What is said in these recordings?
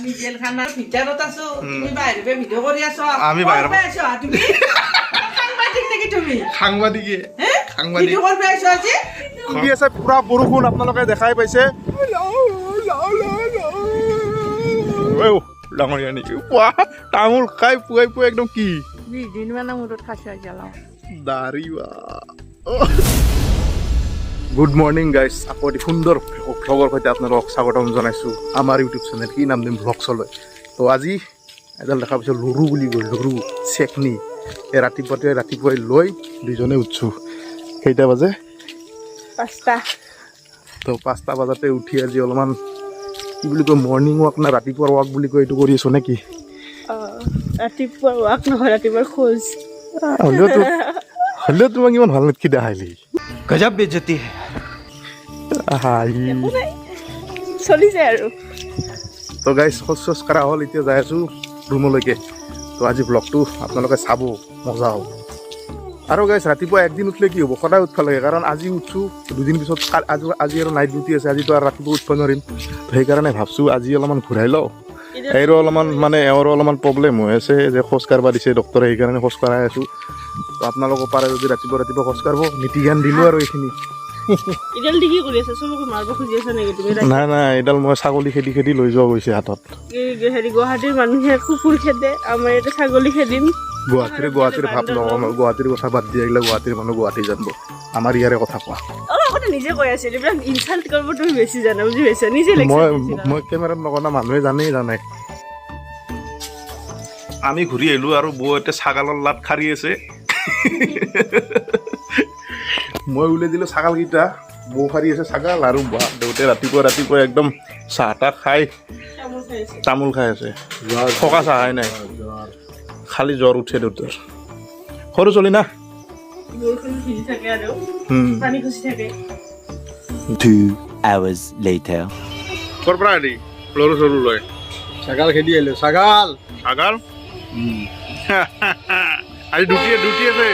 আমি জেলখানাৰ ভিতৰত আছো তুমি বাহিৰতে ভিডিঅ' কৰি আছো আমি বাহিৰ আছো তুমি সাংবাদিক নেকি তুমি সাংবাদিকে সাংবাদিক ভিডিঅ' কৰি আছো আজি দি আছে পুৰা বৰষুণ আপোনালোকে দেখাই পাইছে ডাঙৰীয়া নেকি তামোল খাই পুৱাই পুৱাই একদম কি 20 দিন মানে মূৰত খাইছো আজি অলপ দাৰিৱা গুড মৰ্নিং গাইজ আকৌ এটি সুন্দৰ ভ্লগৰ সৈতে আপোনালোকক স্বাগতম জনাইছোঁ আমাৰ ইউটিউব চেনেল কি নাম দিম ভ্লগছলৈ তো আজি এডাল দেখা পাইছোঁ লৰু বুলি কয় লৰু চেকনি এই ৰাতিপুৱাই লৈ দুইজনে উঠছোঁ কেইটা বাজে 5টা তো 5টা বজাতে উঠি আজি অলপমান কি বুলি কয় মৰ্ণিং ৱাক না ৰাতিপুৱাৰ ৱাক বুলি কয় এইটো কৰি আছোঁ নেকি ৰাতিপুৱাৰ ৱাক নহয় ৰাতিপুৱাৰ খোজ হ'লেও তোমাক ইমান ভাল নেকি দেখাইলি गजब बेइज्जती है চলি যায় আৰু তো গাইজ খোজ কঢ়া হ'ল এতিয়া যাই আছোঁ ৰুমলৈকে তো আজি ব্লগটো আপোনালোকে চাব মজা হ'ব আৰু গাইজ ৰাতিপুৱা একদিন উঠিলে কি হ'ব সদায় উঠিব লাগে কাৰণ আজি উঠছোঁ দুদিন পিছত আজি আৰু নাইট ডিউটি আছে আজিতো আৰু ৰাতিপুৱা উঠিব নোৱাৰিম তো সেইকাৰণে ভাবছোঁ আজি অলপমান ঘূৰাই লওঁ এৰো অলপমান মানে এওঁৰো অলপমান প্ৰব্লেম হৈ আছে যে খোজ কাঢ়িব দিছে ডক্টৰে সেইকাৰণে খোজ কঢ়াই আছোঁ তো আপোনালোকো পাৰে যদি ৰাতিপুৱা খোজ কাঢ়িব নীতি জ্ঞান দিলোঁ আৰু এইখিনি ইডাল কি কৰি আছে চবকে মাৰিব খুজি আছে নেকি তুমি নাই এইডাল মই ছাগলী খেদি লৈ যোৱা গৈছে হাতত হেৰি গুৱাহাটীৰ মানুহে কুকুৰ খেদে আমাৰ ইয়াতে ছাগলী খেদিম গুৱাহাটীৰ ভাৱ নকওঁ গুৱাহাটীৰ কথা বাদ দি আহিলে গুৱাহাটীৰ মানুহ গুৱাহাটী জানিব আমাৰ ইয়াৰে কথা কোৱা আগতে নিজে কৈ আছিল এইবিলাক ইনচাল্ট কৰিব তুমি বেছি জানা বুজি পাইছা নিজে মই কেমেৰাত নকনা মানুহে জানে আমি ঘূৰি আহিলোঁ আৰু বৌ এতিয়া ছাগালৰ লাট খাৰি আছে মই উলিয়াই দিলোঁ ছাগালকেইটা বৌ খাৰি আছে ছাগাল আৰু দেউতাই ৰাতিপুৱা একদম চাহ তাহ খাই তামোল খাই আছে থকা চাহ খাই নাই খালি জ্বৰ উঠে দেউতাৰ সৰু চলি না ক'ৰ পৰা আহি লৰু চৰু লৈ ছাগাল খেদি আহিলো ছাগাল আজি ডিউটি আছে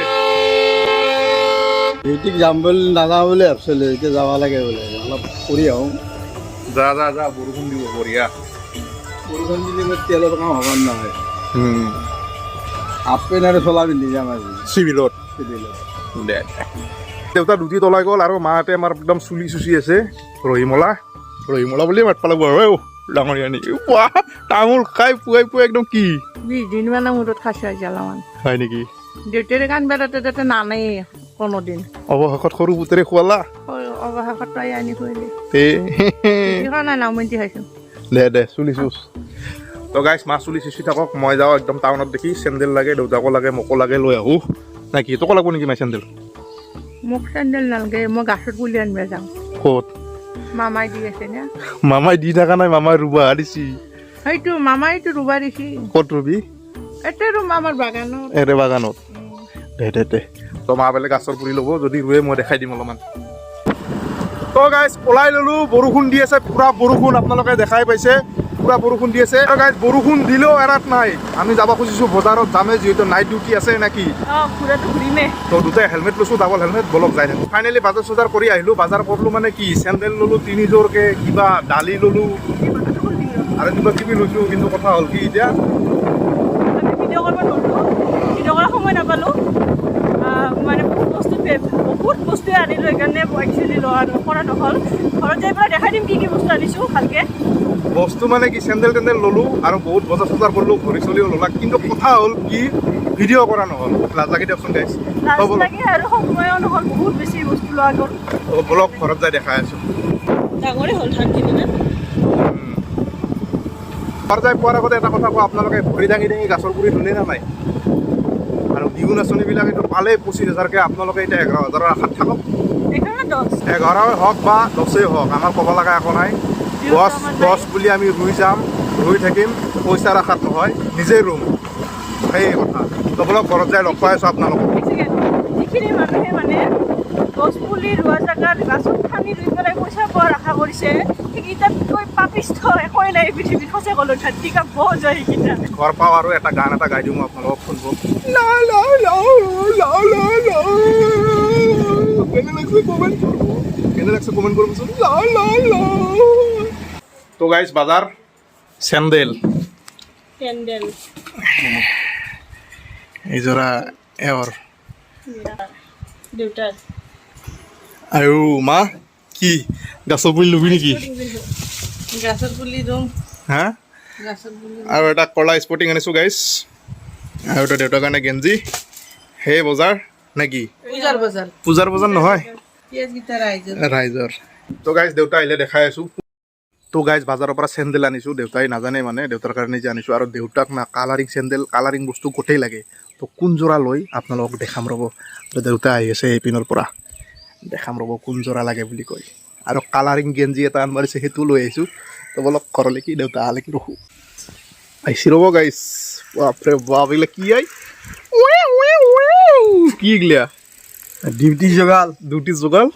ডিউটিক যাম বুলি নাযাওঁ বুলি ভাবিছিলোঁ এতিয়া যাব লাগে বোলে অলপ ফুৰি আহোঁ যা বৰষুণ দিব বঢ়িয়া বৰষুণ দিলে মোৰ তেলৰ কাম হ'ব নহয় হাফ পেণ্ট আৰু চোলা পিন্ধি যাম আজি চিভিলত দেউতা ডিউটি তলাই গ'ল আৰু মাহঁতে আমাৰ একদম চুলি চুচি আছে ৰহিমলা বুলিয়ে মাতিব লাগিব আৰু ডাঙৰীয়া নেকি তামোল খাই পুৱাই একদম কি 20 দিন মানে মূৰত খাইছো আজি অলপমান হয় নেকি দেউতাৰে গান বেড়াতে যাতে নানেই কোনোদিন অৱশেষত সৰু পুতেৰে খোৱালা অৱশেষত প্ৰায় আনি খুৱাইলে নাই নামন্তি খাইছো দে চুলি চুচ তো গাইছ মাছ চুলি চুচি থাকক মই যাওঁ একদম টাউনত দেখি চেণ্ডেল লাগে দেউতাকো লাগে মোকো লাগে লৈ আহোঁ নাই কি তোকো লাগিব নেকি মাই চেণ্ডেল মোক চেণ্ডেল নালাগে মই গাছত পুলি আনিব যাওঁ ক'ত মামাই দি আছে না মামাই দি থকা নাই মামাই ৰুবা দিছি সেইটো মামাইতো ৰুবা দিছি ক'ত ৰুবি এতিয়া ৰুম আমাৰ বাগানত এৰে বাগানত দে তো মা বেলেগ গাছৰ পুলি ল'ব যদি ৰুৱে মই দেখাই দিম অলপমান তো গাইজ ওলাই ল'লোঁ বৰষুণ দি আছে পুৰা বৰষুণ আপোনালোকে দেখাই পাইছে পুৰা বৰষুণ দি আছে আৰু গাইজ বৰষুণ দিলেও এৰাত নাই আমি যাব খুজিছোঁ বজাৰত যামে যিহেতু নাইট ডিউটি আছে নেকি তো দুটাই হেলমেট লৈছোঁ ডাবল হেলমেট বলক যাই থাকোঁ ফাইনেলি বজাৰ কৰি আহিলোঁ বজাৰ কৰিলোঁ মানে কি চেণ্ডেল ল'লোঁ 3যোৰকৈ কিবা দালি ল'লোঁ আৰু কিবা কিবি লৈছোঁ কিন্তু কথা হ'ল কি এতিয়া ভিডিঅ' কৰাৰ সময় নাপালোঁ মানে বহুত বস্তুৱে আনিলোঁ সেইকাৰণে একচুৱেলি কৰা নহ'ল ঘৰত যাই পেলাই দেখাই দিম কি বস্তু আনিছোঁ ভালকৈ বস্তু মানে কি চেণ্ডেল ল'লোঁ আৰু বহুত বজাৰ কৰিলোঁ ঘড়ী চলিও ল'লা কিন্তু কথা হ'ল কি ভিডিঅ' কৰা নহ'ল লাজ লাগি দিয়কচোন গাইছ আৰু সময়ো নহ'ল বহুত বেছি বস্তু লোৱা গ'ল বলক ঘৰত যাই দেখাই আছোঁ ডাঙৰে হ'ল ধানখিনি না ঘৰ যাই পোৱাৰ আগতে এটা কথা কোৱা আপোনালোকে ভৰি দাঙি গাছৰ গুৰি ধুলে না নাই আৰু বিহু নাচনীবিলাক এইটো পালে 25,000কৈ আপোনালোকে এতিয়া 11,000ৰ আশাত থাকক 11 হওক বা 10 হওক আমাৰ ক'ব লগা একো নাই গছ বুলি আমি ৰুই থাকিম পইচাৰ আশাত নহয় নিজে ৰুম সেই কথা তো বলক ঘৰত যাই লগ পাই আছোঁ আপোনালোকক যিখিনি মানুহে মানে গছ পুলি ৰোৱা জেগাত গাছত খানি ৰুই পেলাই পইচা পোৱাৰ আশা কৰিছে সেইকেইটাতকৈ পাপিষ্ঠ একোৱে নাই পৃথিৱীত সঁচা ক'লো ধাতিকা বহুত যায় সেইকেইটা ঘৰ পাওঁ আৰু এটা গান এটা গাই দিওঁ মই আপোনালোকক শুনিব কেনে লাগছে কমেণ্ট কৰিবচোন তো গাইজ বাজাৰ চেণ্ডেল পেণ্ডেল এইযোৰা এওঁৰ দেউতাৰ আৰু মা কি গাছৰ পুলি ল'বি নেকি গাছৰ পুলি ৰুম হা গাছৰ পুলি আৰু এটা কলা স্পৰ্টিং আনিছোঁ গাইছ আৰু এটা দেউতাৰ কাৰণে গেঞ্জি সেই বজাৰ নে কি পূজাৰ বজাৰ নহয় ৰাইজৰ তো গাইজ দেউতা আহিলে দেখাই আছোঁ তো গাইজ বজাৰৰ পৰা চেণ্ডেল আনিছোঁ দেউতাই নাজানে মানে দেউতাৰ কাৰণে যে আনিছোঁ আৰু দেউতাক না কালাৰিং চেণ্ডেল কালাৰিং বস্তু গোটেই লাগে তো কোন যোৰা লৈ আপোনালোকক দেখাম ৰ'ব দেউতা আহি আছে এই পিনৰ পৰা দেখাম ৰ'ব কোন যোৰা লাগে বুলি কয় আৰু কালাৰিং গেঞ্জি এটা আনবাৰিছে সেইটো লৈ আহিছোঁ তো বলক ঘৰলৈ কি দেউতা আহালে কি ৰখোঁ আহিছে ৰ'ব গাইজ বাপৰে বাপ এইগিলা কি আই কি এইগিলা ডিউটি জগাল ডিউটি যোগাল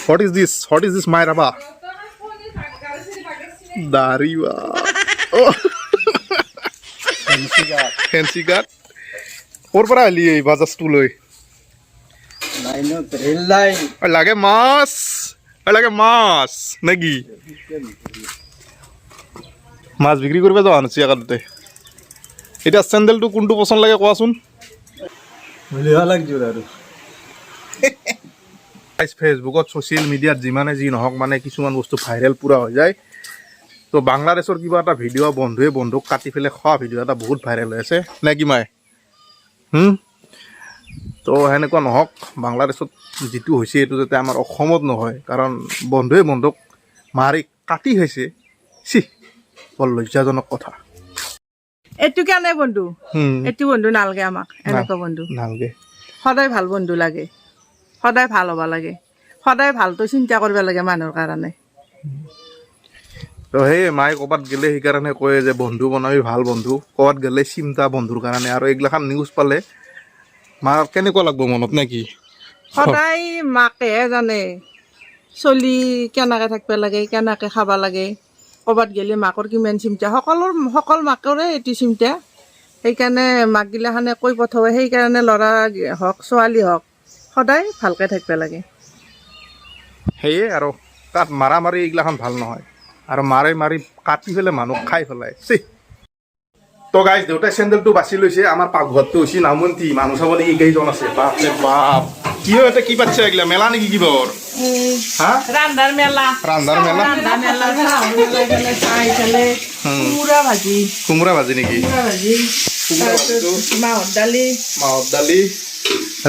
What is this, my Rabba? Dariwa. Oh. Fancy card. Or para ali bajas tu loi. লাইনত রেল লাইন লাগে মাছ নাকি মাছ বিক্রি করবে যাওয়া আনছি একাতে এটা স্যান্ডেলটো কোনটো পছন্দ লাগে কোৱাচোন মিলিবা লাগজোৰ আৰু ফেচবুকত ছ'চিয়েল মিডিয়াত যিমানে যি নহওক মানে কিছুমান বস্তু ভাইৰেল পূৰা হৈ যায় তো বাংলাদেশৰ কিবা এটা ভিডিঅ' বন্ধুৱে বন্ধুক কাটি পেলাই খোৱা ভিডিঅ' এটা বহুত ভাইৰেল হৈ আছে নে কি মাই তো সেনেকুৱা নহওক বাংলাদেশত যিটো হৈছে এইটো যাতে আমাৰ অসমত নহয় কাৰণ বন্ধুৱে বন্ধুক মাৰি কাটি খাইছে চি বৰ লজ্জাজনক কথা এইটো কেনে বন্ধু এইটো বন্ধু নালাগে আমাক এনেকুৱা বন্ধু নালাগে সদায় ভাল বন্ধু লাগে সদায় ভাল হ'ব লাগে সদায় ভালটো চিন্তা কৰিব লাগে মানুহৰ কাৰণে তো সেই মায়ে ক'ৰবাত গ'লে সেইকাৰণে কয় যে বন্ধু বনাবি ভাল বন্ধু ক'ৰবাত গ'লে চিন্তা বন্ধুৰ কাৰণে আৰু এইগিলাখান নিউজ পালে মাৰ কেনেকুৱা লাগব মনত নে কি সদায় মাকেহে জানে চলি কেনেকৈ থাকিব লাগে কেনেকৈ খাব লাগে ক'ৰবাত গ'লে মাকৰ কিমান চিন্তা সকলো মাকৰে এইটো চিন্তা সেইকাৰণে মাকগিলাখানে কৈ পঠায় সেইকাৰণে ল'ৰা হওক ছোৱালী হওক সদায় ভালকৈ থাকিব লাগে সেয়ে আৰু তাত মাৰা মাৰি এইগিলাখান ভাল নহয় আৰু মাৰি মাৰি কাটি পেলাই মানুহ খাই পেলাই চি তো গাইজ দেউতাই চেণ্ডেলটো বাছি লৈছে আমাৰ পাকঘৰটো হৈছে নামন্তি মানুহ চাব নেকি কেইজন আছে বাপৰে বাপ কিয় এটা কি পাতিছে এইগিলা মেলা নেকি কিবা হা ৰান্ধাৰ মেলা ৰান্ধাৰ মেলা কোমোৰা ভাজি নেকি মাহৰ দালি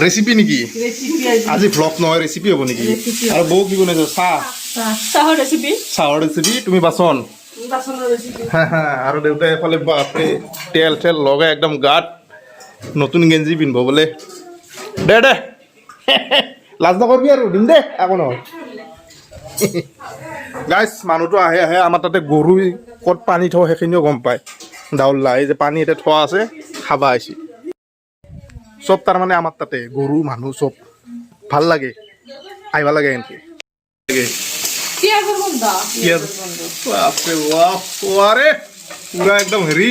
ৰেচিপি নেকি আজি ভ্লগ নহয় ৰেচিপি হ'ব নেকি আৰু বৌ কি বনাইছে চাহৰ ৰেচিপি চাহৰ ৰেচিপি তুমি বাচন আৰু দেউতাই এফালে বাপৰে তেল লগাই একদম গাত নতুন গেঞ্জি পিন্ধিব বোলে দে লাজ নকৰবি আৰু দিম দে একো নহয় গাইজ মানুহটো আহে আমাৰ তাতে গৰু ক'ত পানী থওঁ সেইখিনিও গম পায় ডাউল্লা এই যে পানী এতিয়া থোৱা আছে খাবা আহিছে চব তাৰমানে আমাৰ তাতে গৰু মানুহ চব ভাল লাগে আহিব লাগে এনেকৈ পুৰা একদম হেৰি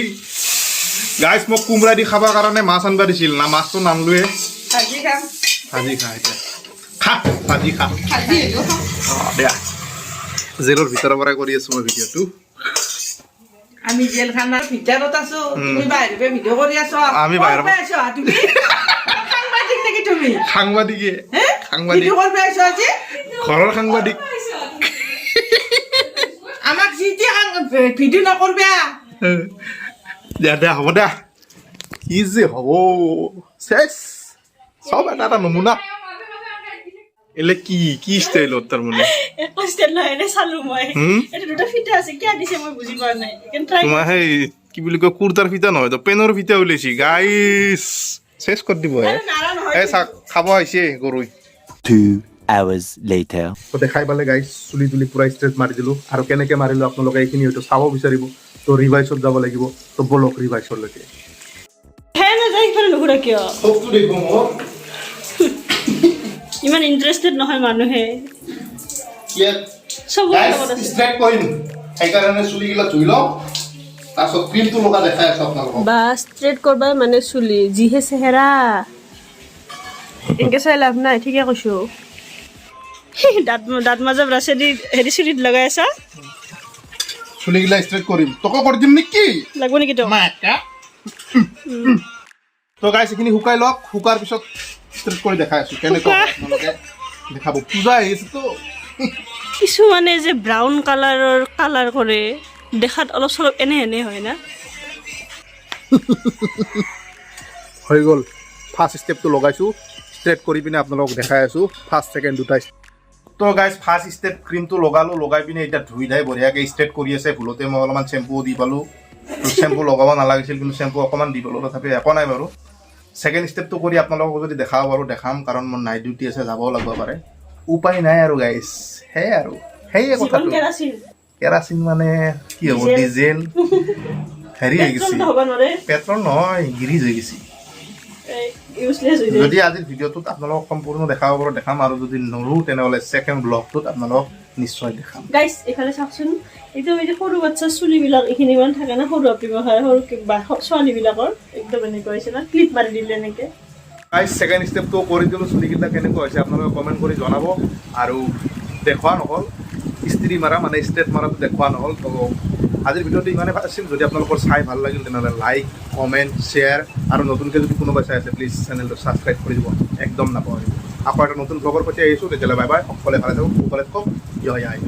গাইজ মোক কোমৰা দি খাবৰ কাৰণে মাছ আনিব দিছিল না মাছটো নানলোৱে ভাজি খা এতিয়া ভাজি খা দিয়া জেলৰ ভিতৰৰ পৰাই কৰি আছো মই ভিডিঅ'টো আমি জেলখানাৰ ভিতৰত আছো তুমি বাহিৰতে ভিডিঅ' কৰি আছো আমি বাহিৰৰ তুমি সাংবাদিক নেকি তুমি সাংবাদিকে ভিডিঅ' কৰিব আহিছো আজি ঘৰৰ সাংবাদিক আমাক যি ভিডিঅ' নকৰবা দে হ'ব দে কি যে হ'ব চেচ চব এটা নমুনা এলে কি ষ্টাইলত তাৰমানে একো ষ্টেল নহয় এনে চালো মই এটা দুটা ফিটা আছে কিয় দিছে মই বুজি পোৱা নাই তোমাৰ সেই কি বুলি কয় কুৰ্তাৰ ফিটা নহয় তো পেনৰ ফিটা ওলাইছি গাইছ চেচ কৰি দিব এই চাক খাব আহিছে গৰুই 2 hours later. তো দেখাই পালে গাইছ চুলি তুলি পুৰা ষ্ট্ৰেট মাৰি দিলোঁ আৰু কেনেকৈ মাৰিলোঁ আপোনালোকে এইখিনি হয়তো চাব বিচাৰিব তো ৰিভাইছত যাব লাগিব তো বলক ৰিভাইছলৈকে হে নাযায় সিফালে নুঘূৰা কিয় চবটো দেখিব মোক ইমান ইণ্টাৰেষ্টেড নহয় মানুহে চব ষ্ট্ৰেট কৰিম সেইকাৰণে চুলিগিলা ধুই লওঁ তাৰপিছত ক্ৰীমটো লগা দেখাই আছোঁ আপোনালোকক বা ষ্ট্ৰেট কৰবা মানে চুলি যিহে চেহেৰা এনেকৈ চাই লাভ নাই ঠিকে কৈছোঁ দাঁত মাজৰ ব্ৰাছেদি হেৰি চুলিত লগাই আছা চুলিগিলা ষ্ট্ৰেট কৰিম তোকো কৰি দিম নেকি লাগব নেকি তো মাকা তো গাইছ এইখিনি শুকাই লওক শুকাৰ পিছত ষ্ট্ৰেট কৰি দেখাই আছোঁ কেনেকুৱা আপোনালোকে দেখাব পূজা আহিছে তো কিছুমানে যে ব্ৰাউন কালাৰ কৰে দেখাত অলপ চলপ এনে হয় না হৈ গ'ল ফাৰ্ষ্ট ষ্টেপটো লগাইছোঁ ষ্ট্ৰেট কৰি পিনে আপোনালোকক দেখাই আছোঁ ফাৰ্ষ্ট ছেকেণ্ড দুটা তো গাইজ ফাৰ্ষ্ট ষ্টেপ ক্ৰীমটো লগাই পিনে এতিয়া ধুই ধাই বঢ়িয়াকৈ ষ্ট্ৰেট কৰি আছে ভুলতে মই অলপমান চেম্পু দি পালোঁ চেম্পু লগাব নালাগিছিল কিন্তু চেম্পু অকণমান দি পালোঁ তথাপি একো নাই বাৰু ছেকেণ্ড ষ্টেপটো কৰি আপোনালোকক যদি দেখাব পাৰোঁ দেখাম কাৰণ মোৰ নাইট ডিউটি আছে যাবও লাগিব পাৰে উপায় নাই আৰু গাইজ সেয়ে আৰু সেয়ে কথাটো কেৰাচিন মানে কি হ'ব ডিজেল হেৰি হৈ গৈছে পেট্ৰল নহয় গিৰিজ হৈ গৈছে যদি আজিৰ ভিডিঅ'টোত আপোনালোকক সম্পূৰ্ণ দেখাব পাৰোঁ দেখাম আৰু যদি নৰোঁ তেনেহ'লে ছেকেণ্ড ব্লগটোত আপোনালোকক নিশ্চয় দেখাম গাইছ এইফালে চাওকচোন একদম এই যে সৰু বাচ্চাৰ চুলিবিলাক এইখিনি ইমান থাকে না সৰু ব্যৱহাৰ সৰু ছোৱালীবিলাকৰ একদম এনেকুৱা হৈছে না ক্লিপ মাৰি দিলে এনেকৈ গাইজ ছেকেণ্ড ষ্টেপটো কৰি দিলোঁ চুলিকেইটা কেনেকুৱা হৈছে আপোনালোকে কমেণ্ট কৰি জনাব আৰু দেখুওৱা নহ'ল ইস্ত্ৰি মাৰা মানে ষ্ট্ৰেট মাৰাটো দেখুওৱা নহ'ল তো আজিৰ ভিডিঅ'টো ইমানে আছিল যদি আপোনালোকৰ চাই ভাল লাগিল তেনেহ'লে লাইক কমেণ্ট শ্বেয়াৰ আৰু নতুনকৈ যদি কোনোবাই চাই আছে প্লিজ চেনেলটো ছাবস্ক্ৰাইব কৰি দিব একদম নাপাহৰিব আকৌ এটা নতুন ব্লগৰ সৈতে আহিছোঁ তেতিয়াহ'লে বাই বাই সকলোৱে ভালে থাকক সকলোৱে কওক জয় আই